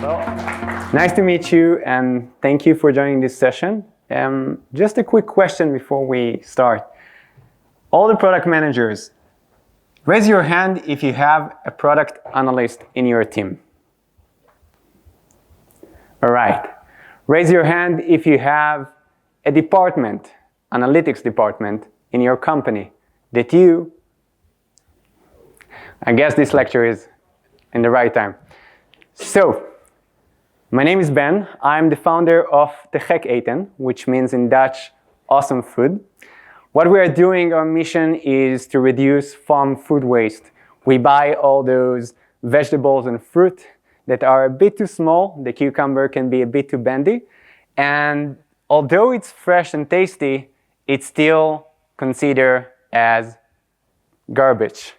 Well, nice to meet you and thank you for joining this session. Just a quick question before we start. All the product managers, raise your hand if you have a product analyst in your team. All right. Raise your hand if you have a department, analytics department in your company that you, I guess this lecture is in the right time. So, my name is Ben. I'm the founder of the Gek Eten, which means in Dutch, awesome food. What we are doing, our mission is to reduce farm food waste. We buy all those vegetables and fruit that are a bit too small. The cucumber can be a bit too bendy. And although it's fresh and tasty, it's still considered as garbage.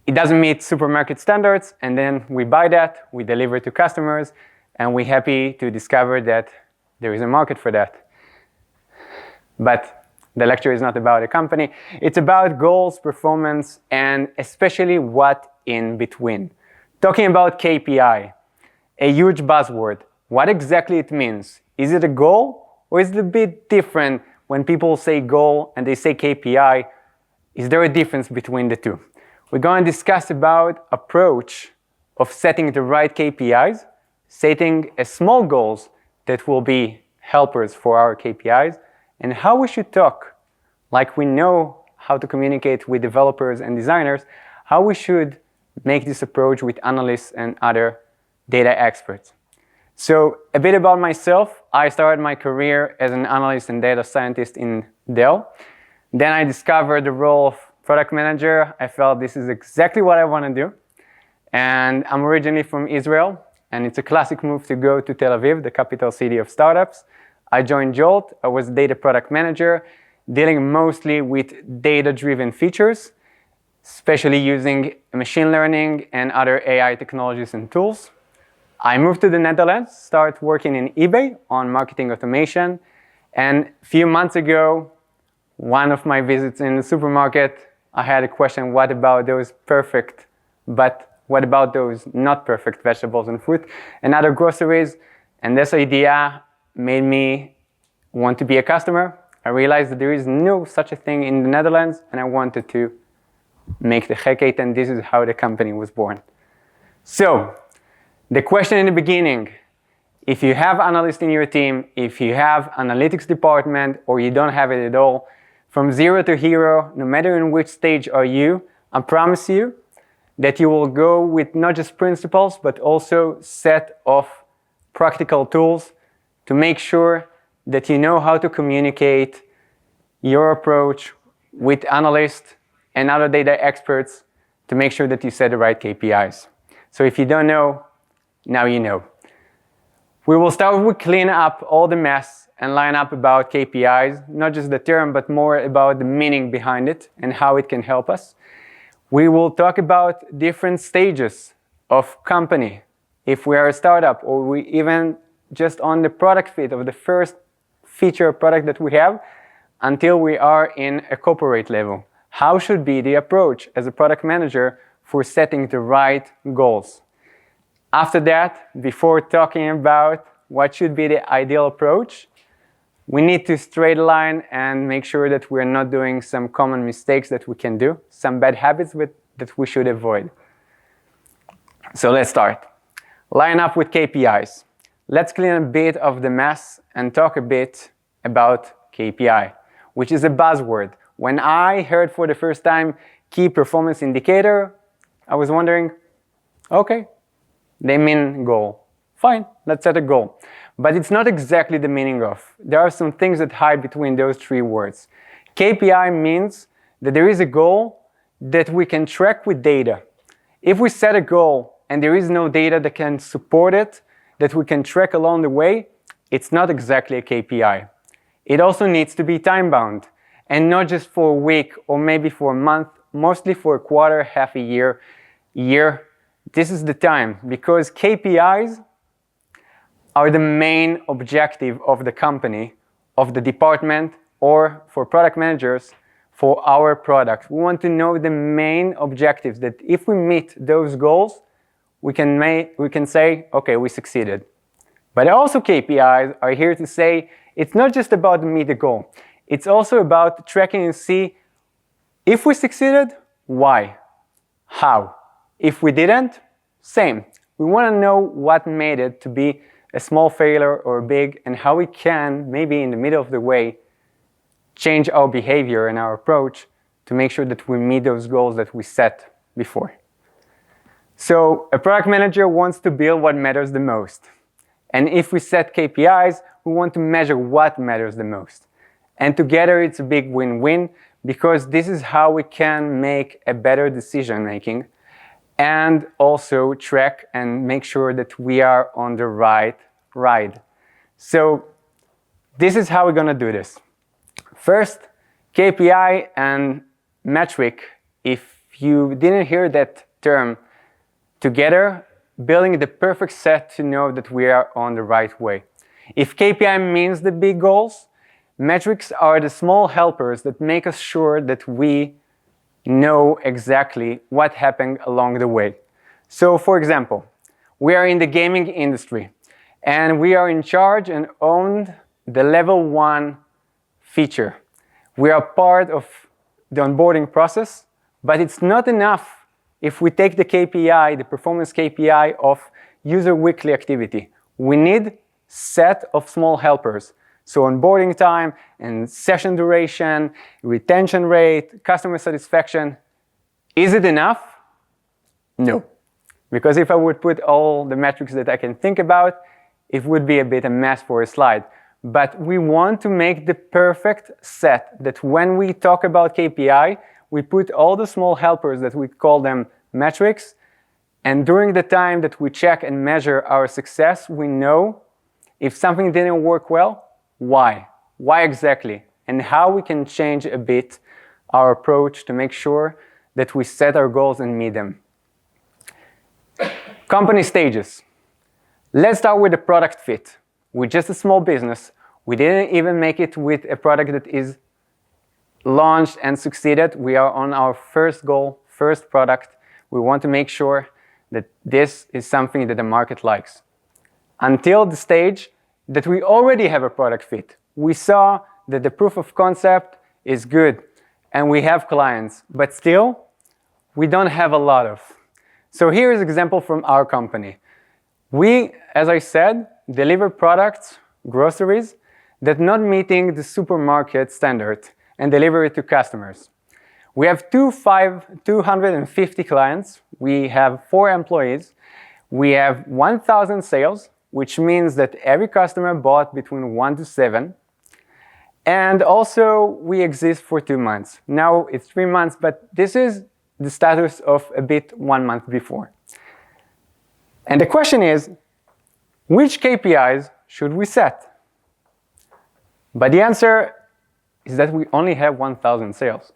It doesn't meet supermarket standards, and then we buy that, we deliver to customers, and we're happy to discover that there is a market for that. But the lecture is not about a company. It's about goals, performance, and especially what in between. Talking about KPI, a huge buzzword. What exactly it means? Is it a goal, or is it a bit different when people say goal and they say KPI? Is there a difference between the two? We're going to discuss about approach of setting the right KPIs, setting a small goals that will be helpers for our KPIs, and how we should talk, like we know how to communicate with developers and designers, how we should make this approach with analysts and other data experts. So a bit about myself. I started my career as an analyst and data scientist in Dell. Then I discovered the role of product manager. I felt this is exactly what I want to do. And I'm originally from Israel, and it's a classic move to go to Tel Aviv, the capital city of startups. I joined Jolt. I was data product manager, dealing mostly with data-driven features, especially using machine learning and other AI technologies and tools. I moved to the Netherlands, started working in eBay on marketing automation, and a few months ago, one of my visits in the supermarket, I had a question, what about those perfect, but what about those not perfect vegetables and fruit and other groceries? And this idea made me want to be a customer. I realized that there is no such a thing in the Netherlands, and I wanted to make the Gek Eten, and this is how the company was born. So, the question in the beginning, if you have analysts in your team, if you have analytics department, or you don't have it at all, from zero to hero, no matter in which stage are you, I promise you that you will go with not just principles, but also set of practical tools to make sure that you know how to communicate your approach with analysts and other data experts to make sure that you set the right KPIs. So if you don't know, now you know. We will start with clean up all the mess and line up about KPIs, not just the term, but more about the meaning behind it and how it can help us. We will talk about different stages of company. If we are a startup or we even just on the product fit of the first feature product that we have until we are in a corporate level. How should be the approach as a product manager for setting the right goals? After that, before talking about what should be the ideal approach, we need to straight line and make sure that we're not doing some common mistakes that we can do, some bad habits that we should avoid. So let's start. Line up with KPIs. Let's clean a bit of the mess and talk a bit about KPI, which is a buzzword. When I heard for the first time key performance indicator, I was wondering, okay, they mean goal. Fine, let's set a goal. But it's not exactly the meaning of. There are some things that hide between those three words. KPI means that there is a goal that we can track with data. If we set a goal and there is no data that can support it, that we can track along the way, it's not exactly a KPI. It also needs to be time-bound, and not just for a week or maybe for a month, mostly for a quarter, half a year. This is the time, because KPIs are the main objective of the company, of the department, or for product managers, for our product. We want to know the main objectives, that if we meet those goals, we can say, okay, we succeeded. But also KPIs are here to say it's not just about meet the goal. It's also about tracking and see if we succeeded, why, how. If we didn't, same. We want to know what made it to be a small failure or big, and how we can, maybe in the middle of the way, change our behavior and our approach to make sure that we meet those goals that we set before. So a product manager wants to build what matters the most. And if we set KPIs, we want to measure what matters the most. And together it's a big win-win, because this is how we can make a better decision making and also track and make sure that we are on the right ride. So this is how we're going to do this. First, KPI and metric. If you didn't hear that term together, building the perfect set to know that we are on the right way. If KPI means the big goals, metrics are the small helpers that make us sure that we know exactly what happened along the way. So for example, we are in the gaming industry and we are in charge and owned the level 1 feature. We are part of the onboarding process, but it's not enough if we take the KPI, the performance KPI of user weekly activity. We need set of small helpers. So onboarding time and session duration, retention rate, customer satisfaction. Is it enough? No. Because if I would put all the metrics that I can think about, it would be a bit a mess for a slide. But we want to make the perfect set that when we talk about KPI, we put all the small helpers that we call them metrics. And during the time that we check and measure our success, we know if something didn't work well, why? Why exactly? And how we can change a bit our approach to make sure that we set our goals and meet them. Company stages. Let's start with the product fit. We're just a small business. We didn't even make it with a product that is launched and succeeded. We are on our first goal, first product. We want to make sure that this is something that the market likes. Until the stage that we already have a product fit. We saw that the proof of concept is good and we have clients, but still we don't have a lot of. So here is an example from our company. We, as I said, deliver products, groceries, that not meeting the supermarket standard and deliver it to customers. We have 250 clients. We have 4 employees. We have 1,000 sales, which means that every customer bought between 1 to 7. And also, we exist for 2 months. Now it's 3 months, but this is the status of a bit 1 month before. And the question is, which KPIs should we set? But the answer is that we only have 1,000 sales.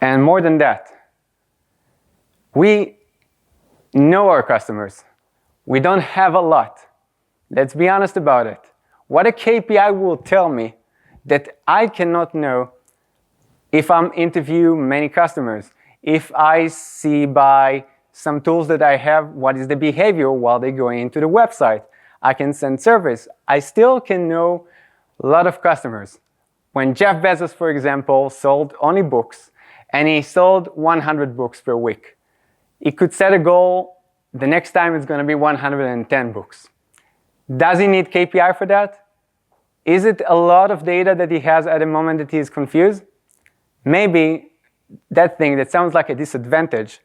And more than that, we know our customers. We don't have a lot. Let's be honest about it. What a KPI will tell me that I cannot know if I'm interviewing many customers, if I see by some tools that I have what is the behavior while they're going into the website. I can send surveys. I still can know a lot of customers. When Jeff Bezos, for example, sold only books, and he sold 100 books per week, he could set a goal, the next time it's going to be 110 books. Does he need KPI for that? Is it a lot of data that he has at the moment that he is confused? Maybe that thing that sounds like a disadvantage,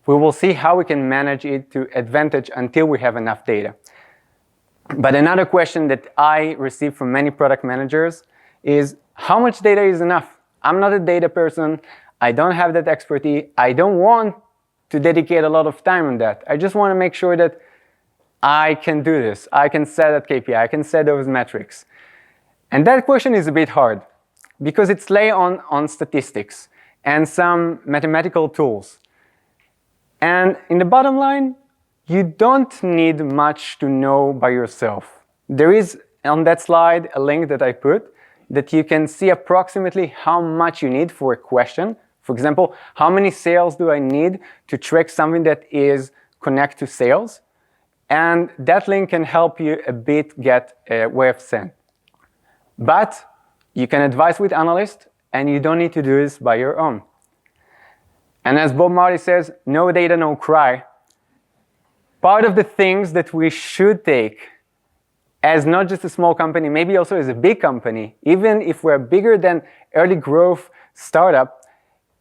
we will see how we can manage it to advantage until we have enough data. But another question that I receive from many product managers is, how much data is enough? I'm not a data person. I don't have that expertise. I don't want to dedicate a lot of time on that. I just want to make sure that I can do this. I can set that KPI. I can set those metrics. And that question is a bit hard because it's laid on statistics and some mathematical tools. And in the bottom line, you don't need much to know by yourself. There is on that slide a link that I put that you can see approximately how much you need for a question. For example, how many sales do I need to track something that is connect to sales. And that link can help you a bit get a way of send. But you can advise with analysts, and you don't need to do this by your own. And as Bob Marley says, no data, no cry. Part of the things that we should take as not just a small company, maybe also as a big company, even if we're bigger than early growth startup,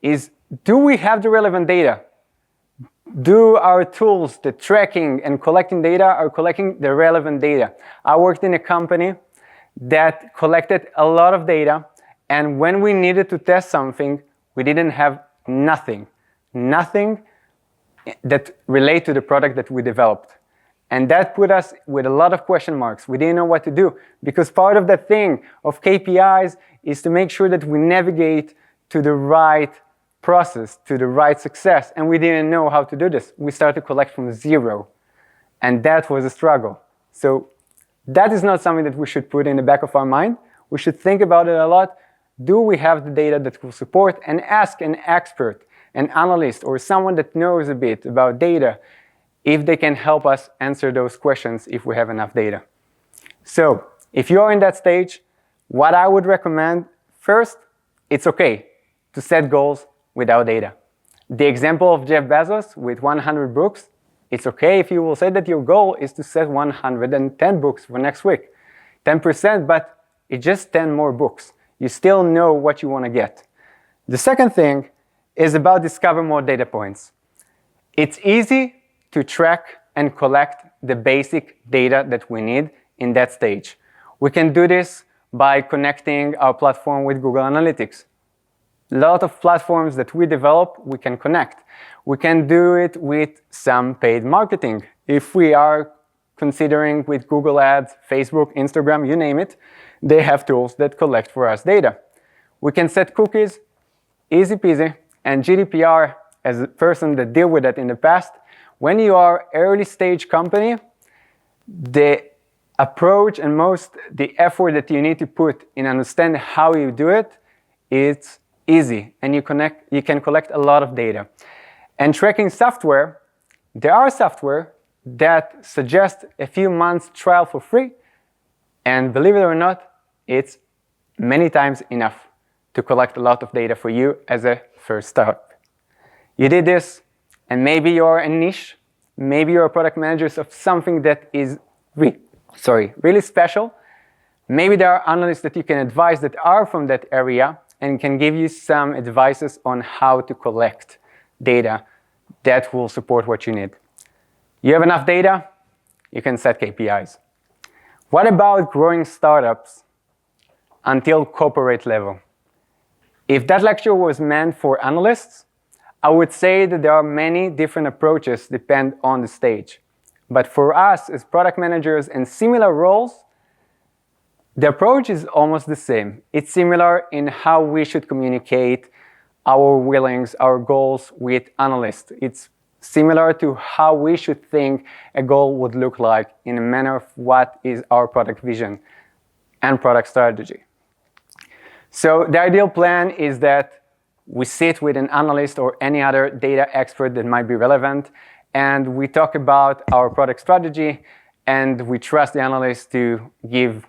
is do we have the relevant data? Do our tools, the tracking and collecting data, are collecting the relevant data? I worked in a company that collected a lot of data, and when we needed to test something, we didn't have nothing that relate to the product that we developed. And that put us with a lot of question marks. We didn't know what to do, because part of the thing of KPIs is to make sure that we navigate to the right process, to the right success, and we didn't know how to do this. We started to collect from zero, and that was a struggle. So that is not something that we should put in the back of our mind. We should think about it a lot. Do we have the data that will support? And ask an expert, an analyst, or someone that knows a bit about data if they can help us answer those questions if we have enough data. So if you're in that stage, what I would recommend, first, it's okay to set goals without data. The example of Jeff Bezos with 100 books, it's okay if you will say that your goal is to set 110 books for next week. 10%, but it's just 10 more books. You still know what you want to get. The second thing is about discover more data points. It's easy to track and collect the basic data that we need in that stage. We can do this by connecting our platform with Google Analytics. A lot of platforms that we develop, we can connect. We can do it with some paid marketing. If we are considering with Google Ads, Facebook, Instagram, you name it, they have tools that collect for us data. We can set cookies, easy peasy, and GDPR, as a person that dealt with that in the past, when you are early stage company, the approach and the effort that you need to put in understanding how you do it, it's easy, and you can collect a lot of data. And tracking software, there are software that suggest a few months trial for free, and believe it or not, it's many times enough to collect a lot of data for you as a first start. You did this, and maybe you're a niche, maybe you're a product manager of something that is really special. Maybe there are analysts that you can advise that are from that area and can give you some advices on how to collect data that will support what you need. You have enough data, you can set KPIs. What about growing startups until corporate level? If that lecture was meant for analysts, I would say that there are many different approaches depend on the stage. But for us as product managers in similar roles, the approach is almost the same. It's similar in how we should communicate our willings, our goals with analysts. It's similar to how we should think a goal would look like in a manner of what is our product vision and product strategy. So the ideal plan is that we sit with an analyst or any other data expert that might be relevant, and we talk about our product strategy, and we trust the analyst to give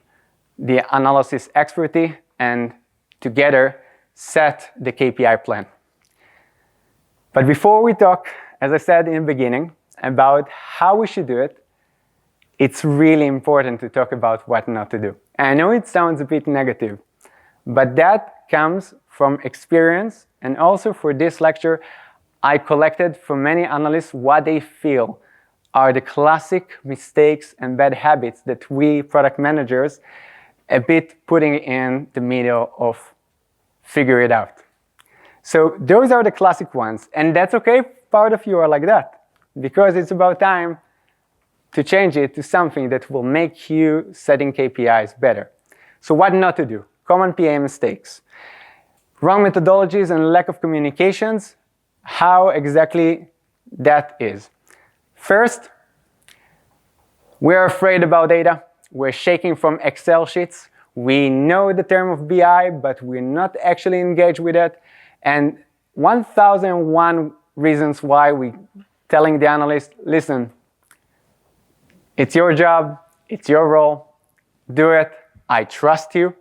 the analysis expertise, and together set the KPI plan. But before we talk, as I said in the beginning, about how we should do it, it's really important to talk about what not to do. And I know it sounds a bit negative, but that comes from experience, and also for this lecture, I collected from many analysts what they feel are the classic mistakes and bad habits that we product managers a bit putting in the middle of figure it out. So those are the classic ones, and that's okay, part of you are like that, because it's about time to change it to something that will make you setting KPIs better. So what not to do? Common PA mistakes. Wrong methodologies and lack of communications, how exactly that is. First, we're afraid about data. We're shaking from Excel sheets. We know the term of BI, but we're not actually engaged with it. And 1001 reasons why we telling the analyst, listen, it's your job, it's your role, do it, I trust you,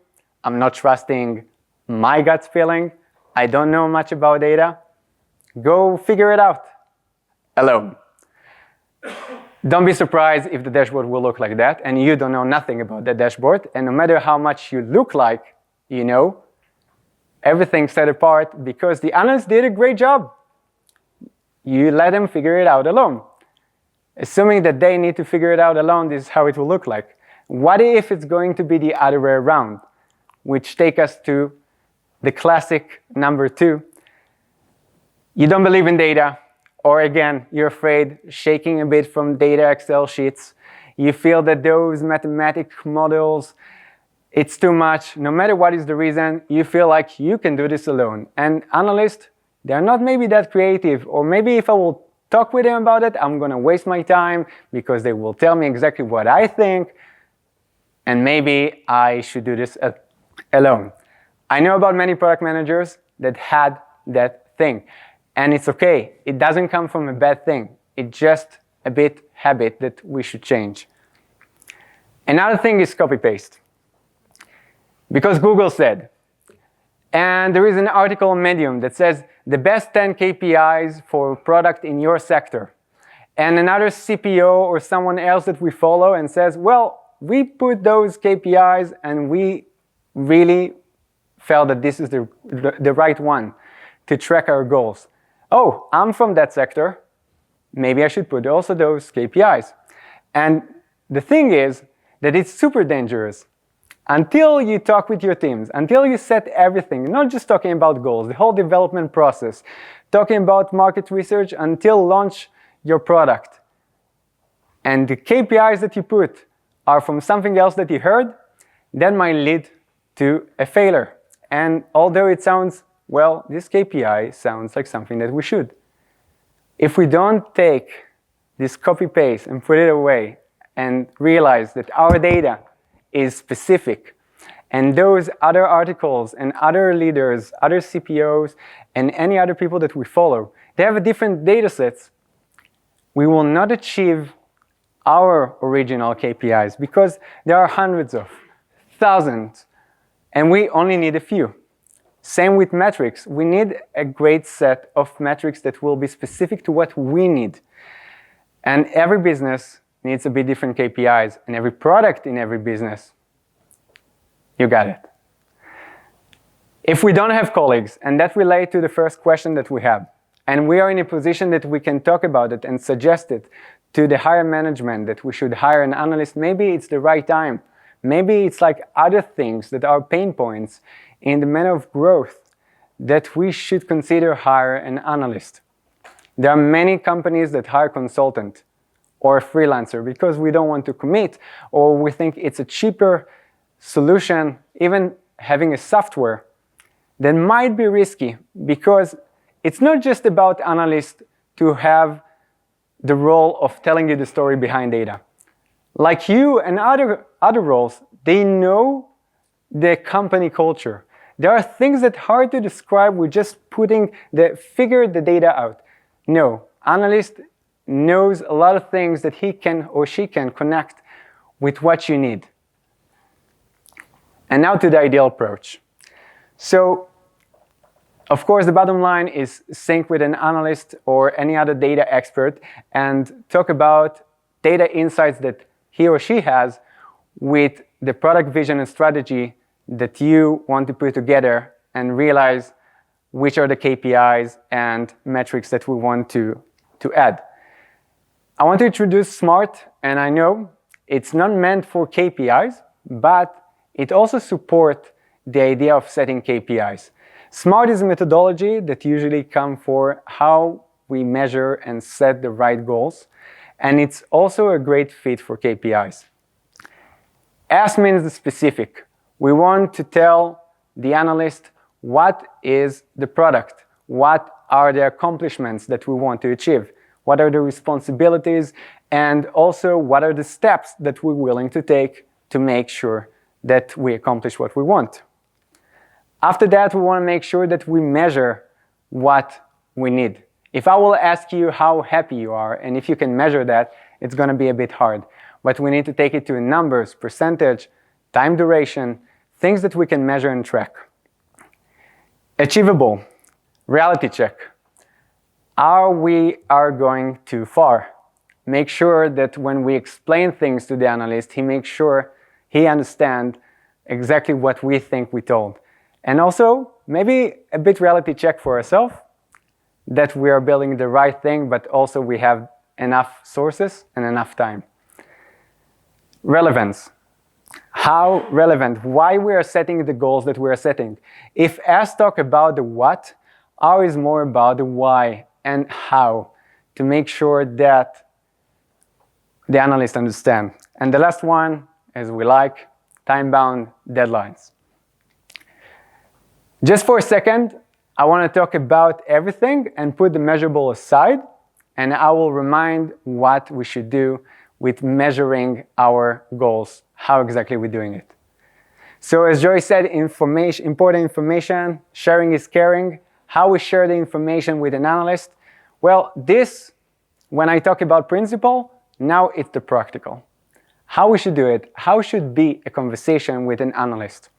I'm not trusting my gut feeling, I don't know much about data, go figure it out alone. Don't be surprised if the dashboard will look like that and you don't know nothing about that dashboard, and no matter how much you look like you know, everything's set apart because the analyst did a great job. You let them figure it out alone. Assuming that they need to figure it out alone, this is how it will look like. What if it's going to be the other way around? Which take us to the classic number 2. You don't believe in data, or again, you're afraid, shaking a bit from data Excel sheets. You feel that those mathematic models, it's too much. No matter what is the reason, you feel like you can do this alone. And analysts, they're not maybe that creative, or maybe if I will talk with them about it, I'm going to waste my time because they will tell me exactly what I think, and maybe I should do this alone. I know about many product managers that had that thing, and it's okay. It doesn't come from a bad thing. It's just a bit habit that we should change. Another thing is copy-paste. Because Google said, and there is an article on Medium that says the best 10 KPIs for product in your sector. And another CPO or someone else that we follow and says, well, we put those KPIs and we really felt that this is the right one to track our goals. Oh, I'm from that sector. Maybe I should put also those KPIs. And the thing is that it's super dangerous. Until you talk with your teams, until you set everything, not just talking about goals, the whole development process, talking about market research until launch your product. And the KPIs that you put are from something else that you heard, that might lead to a failure. And although it sounds, well, this KPI sounds like something that we should. If we don't take this copy-paste and put it away and realize that our data is specific, and those other articles and other leaders, other CPOs, and any other people that we follow, they have different data sets, we will not achieve our original KPIs because there are hundreds of, thousands, and we only need a few. Same with metrics. We need a great set of metrics that will be specific to what we need. And every business needs a bit different KPIs, and every product in every business, you got it. If we don't have colleagues, and that relates to the first question that we have, and we are in a position that we can talk about it and suggest it to the higher management that we should hire an analyst, maybe it's the right time. Maybe it's like other things that are pain points in the manner of growth that we should consider hire an analyst. There are many companies that hire consultant or a freelancer because we don't want to commit, or we think it's a cheaper solution, even having a software that might be risky, because it's not just about analysts to have the role of telling you the story behind data. Like you and other roles, they know the company culture. There are things that are hard to describe with just figure the data out. No, analyst knows a lot of things that he can or she can connect with what you need. And now to the ideal approach. So, of course, the bottom line is sync with an analyst or any other data expert and talk about data insights that he or she has with the product vision and strategy that you want to put together, and realize which are the KPIs and metrics that we want to add. I want to introduce SMART, and I know it's not meant for KPIs, but it also supports the idea of setting KPIs. SMART is a methodology that usually comes for how we measure and set the right goals, and it's also a great fit for KPIs. S means the specific. We want to tell the analyst what is the product, what are the accomplishments that we want to achieve, what are the responsibilities, and also what are the steps that we're willing to take to make sure that we accomplish what we want. After that, we want to make sure that we measure what we need. If I will ask you how happy you are, and if you can measure that, it's going to be a bit hard. But we need to take it to numbers, percentage, time duration, things that we can measure and track. Achievable, reality check. Are we going too far? Make sure that when we explain things to the analyst, he makes sure he understands exactly what we think we told. And also, maybe a bit reality check for ourselves, that we are building the right thing, but also we have enough sources and enough time. Relevance. How relevant? Why we are setting the goals that we are setting? If S talk about the what, R is more about the why and how, to make sure that the analysts understand. And the last one, as we like, time-bound deadlines. Just for a second, I want to talk about everything and put the measurable aside, and I will remind what we should do with measuring our goals, how exactly we're doing it. So as Joy said, important information, sharing is caring. How we share the information with an analyst? Well, this, when I talk about principle, now it's the practical. How we should do it, how should be a conversation with an analyst.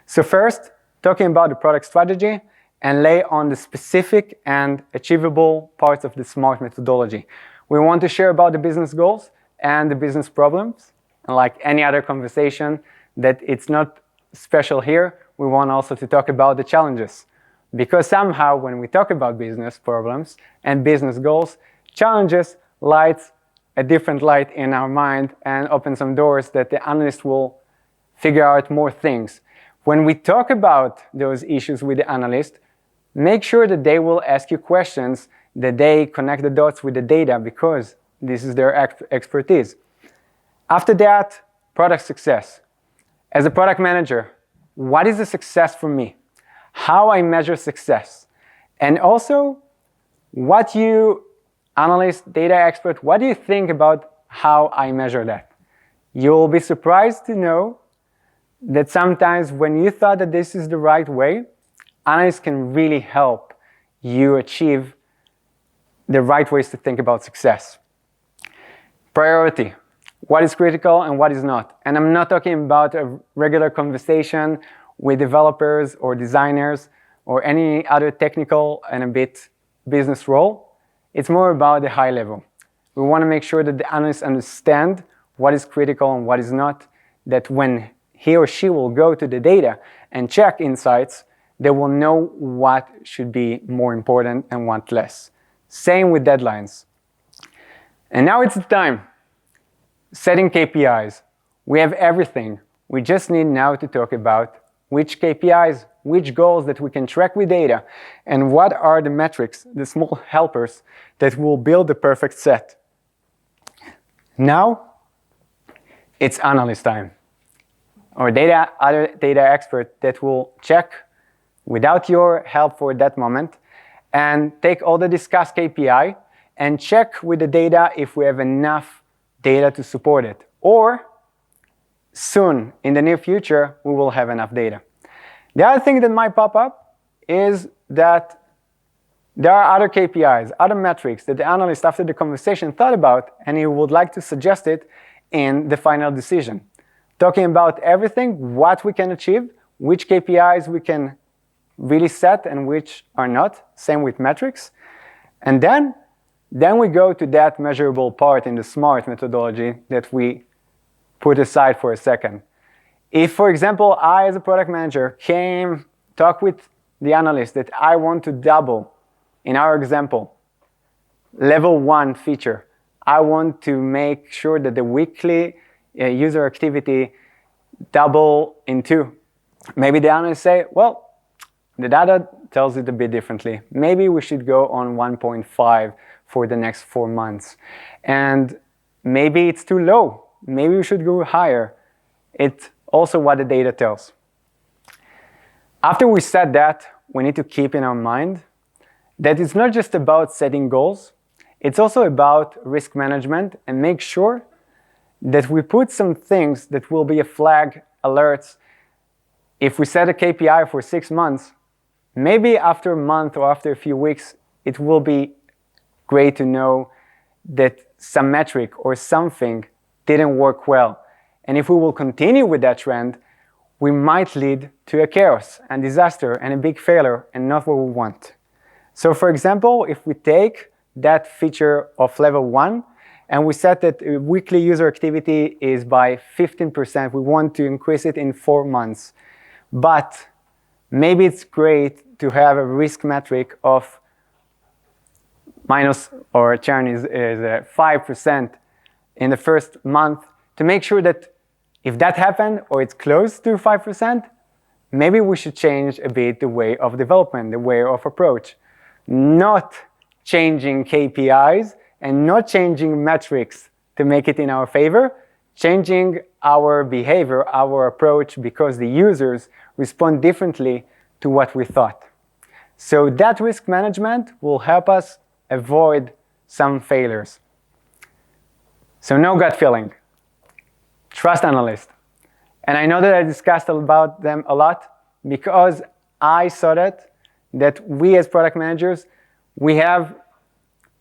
So first, talking about the product strategy and lay on the specific and achievable parts of the SMART methodology. We want to share about the business goals and the business problems. And like any other conversation, that it's not special here, we want also to talk about the challenges. Because somehow when we talk about business problems and business goals, challenges lights a different light in our mind and open some doors that the analyst will figure out more things. When we talk about those issues with the analyst, make sure that they will ask you questions, that they connect the dots with the data, because this is their expertise. After that, product success. As a product manager, what is a success for me? How I measure success? And also, what you, analyst, data expert, what do you think about how I measure that? You'll be surprised to know that sometimes when you thought that this is the right way, analysts can really help you achieve the right ways to think about success. Priority. What is critical and what is not? And I'm not talking about a regular conversation with developers or designers or any other technical and a bit business role. It's more about the high level. We want to make sure that the analysts understand what is critical and what is not, that when he or she will go to the data and check insights, they will know what should be more important and what less. Same with deadlines. And now it's the time. Setting KPIs. We have everything. We just need now to talk about which KPIs, which goals that we can track with data, and what are the metrics, the small helpers that will build the perfect set. Now, it's analyst time. Or other data expert that will check without your help for that moment and take all the discussed KPI and check with the data if we have enough data to support it. Or soon, in the near future, we will have enough data. The other thing that might pop up is that there are other KPIs, other metrics that the analyst after the conversation thought about and he would like to suggest it in the final decision. Talking about everything, what we can achieve, which KPIs we can really set and which are not, same with metrics. And then we go to that measurable part in the SMART methodology that we put aside for a second. If, for example, I as a product manager talk with the analyst that I want to double, in our example, level 1 feature, I want to make sure that the weekly user activity double in 2. Maybe the analyst say, well, the data tells it a bit differently. Maybe we should go on 1.5 for the next 4 months. And maybe it's too low. Maybe we should go higher. It's also what the data tells. After we said that, we need to keep in our mind that it's not just about setting goals, it's also about risk management and make sure that we put some things that will be a flag, alerts. If we set a KPI for 6 months, maybe after a month or after a few weeks, it will be great to know that some metric or something didn't work well. And if we will continue with that trend, we might lead to a chaos and disaster and a big failure, and not what we want. So for example, if we take that feature of level 1 and we set that weekly user activity is by 15%, we want to increase it in 4 months. But maybe it's great to have a risk metric of minus, or churn is 5% in the first month, to make sure that if that happened or it's close to 5%, maybe we should change a bit the way of development, the way of approach. Not changing KPIs and not changing metrics to make it in our favor, changing our behavior, our approach, because the users respond differently to what we thought. So that risk management will help us avoid some failures. So no gut feeling. Trust analyst. And I know that I discussed about them a lot because I saw that we as product managers, we have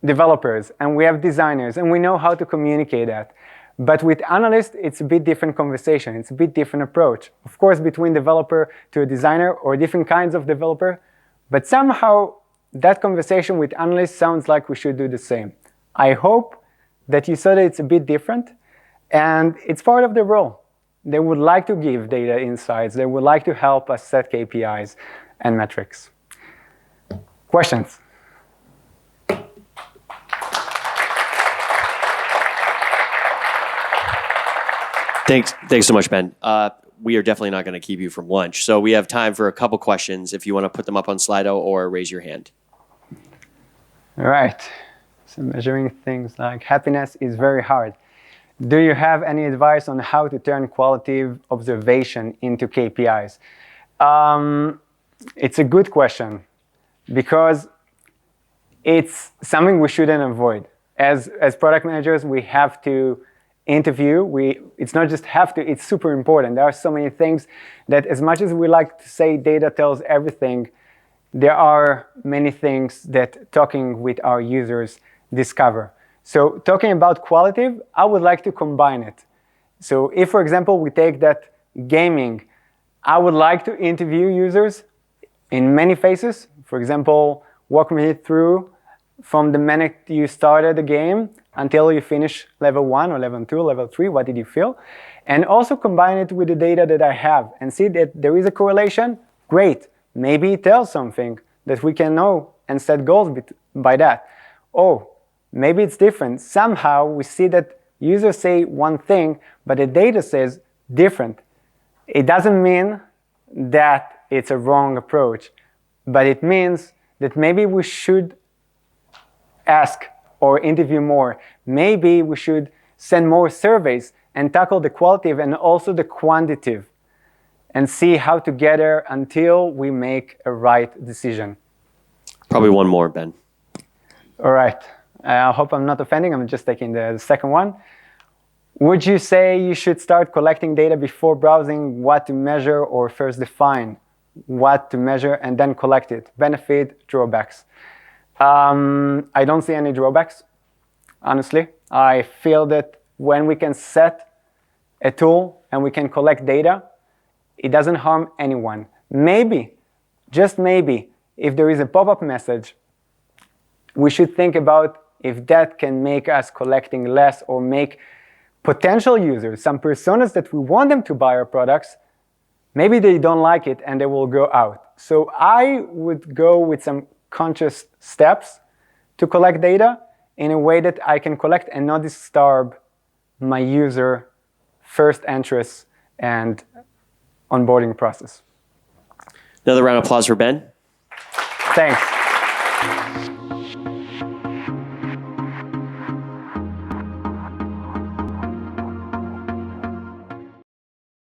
developers and we have designers and we know how to communicate that. But with analysts, it's a bit different conversation. It's a bit different approach. Of course, between developer to a designer or different kinds of developer, but somehow that conversation with analysts sounds like we should do the same. I hope that you saw that it's a bit different, and it's part of the role. They would like to give data insights. They would like to help us set KPIs and metrics. Questions? Thanks so much, Ben. We are definitely not going to keep you from lunch. So we have time for a couple questions if you want to put them up on Slido or raise your hand. All right. So measuring things like happiness is very hard. Do you have any advice on how to turn qualitative observation into KPIs? It's a good question because it's something we shouldn't avoid. As product managers, we have to interview. It's not just have to, it's super important. There are so many things that, as much as we like to say data tells everything, there are many things that talking with our users discover. So talking about qualitative, I would like to combine it. So if, for example, we take that gaming, I would like to interview users in many phases. For example, walk me through from the minute you started the game until you finish level 1 or level 2, level 3, what did you feel? And also combine it with the data that I have and see that there is a correlation. Great. Maybe it tells something that we can know and set goals by that. Oh, maybe it's different. Somehow we see that users say one thing, but the data says different. It doesn't mean that it's a wrong approach, but it means that maybe we should ask or interview more. Maybe we should send more surveys and tackle the qualitative and also the quantitative and see how to get there until we make a right decision. Probably one more, Ben. All right. I hope I'm not offending. I'm just taking the second one. Would you say you should start collecting data before browsing what to measure, or first define what to measure and then collect it? Benefit, drawbacks. I don't see any drawbacks, honestly. I feel that when we can set a tool and we can collect data, it doesn't harm anyone. Maybe, just maybe, if there is a pop-up message, we should think about if that can make us collecting less or make potential users, some personas that we want them to buy our products, maybe they don't like it and they will go out. So I would go with some conscious steps to collect data in a way that I can collect and not disturb my user first interest and onboarding process. Another round of applause for Ben. Thanks.